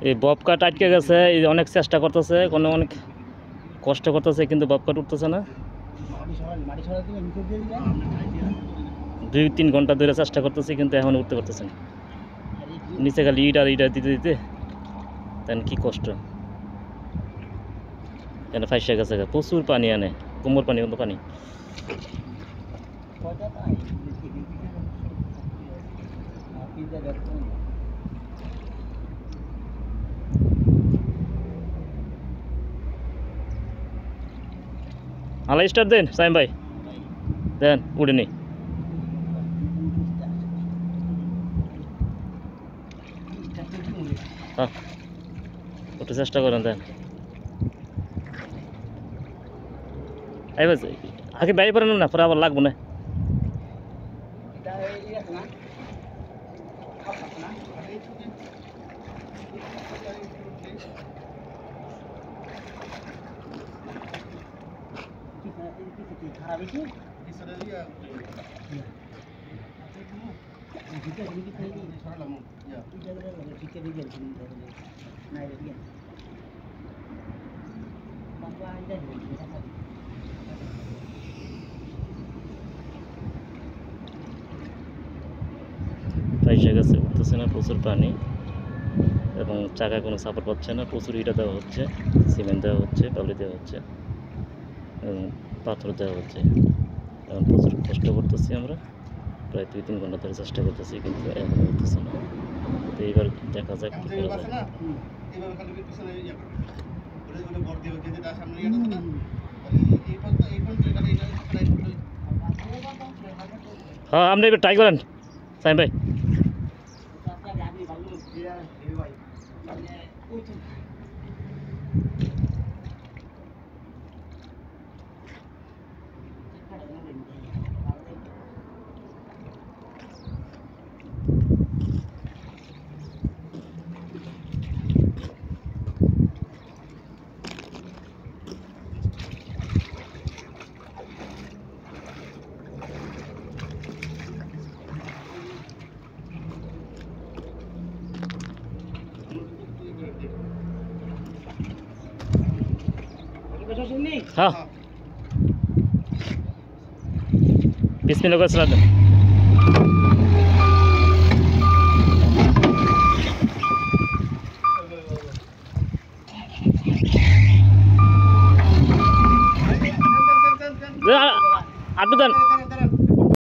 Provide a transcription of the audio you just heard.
এই ববকাট আটকে গেছে, এই অনেক চেষ্টা করতেছে, কোনো অনেক কষ্ট করতেছে, কিন্তু ববকাট উঠতেছে না। 2-3 ঘন্টা ধরে চেষ্টা করতেছি, কিন্তু এখন উঠতে পারতেছে না। নিচে খালি ইট আর ইটা দিতে দিতে তেন কি কষ্ট। এখানে ফাইসা গেছে, প্রচুর পানি আনে, কোমর পানি কিন্তু পানি। আলা স্টার দেন সাইম ভাই, দেন উঠে নি। হ্যাঁ একটু চেষ্টা করেন, দেন আগে বাইরে পড়েন না, পরে আবার লাগবো না। ফাইসা গেছে, উঠতেছে না, প্রচুর পানি এবং চাকায় কোনো সাপোর্ট পাচ্ছে না। প্রচুর ইটা দেওয়া হচ্ছে, সিমেন্ট দেওয়া হচ্ছে, বালি দেওয়া হচ্ছে এবং পাথর দেওয়া হচ্ছে। এখন প্রচুর কষ্ট করতেছি আমরা, প্রায় 2-3 ঘন্টা ধরে চেষ্টা করতেছি, কিন্তু এখন উঠতেছে না। তো এইবার দেখা যাক কী করা যায়। হ্যাঁ আপনি এবার ট্রাই করেন সাইম ভাই। হ্যাঁ বিসমিল্লাহ করে সালাত দেন। আটু দেন।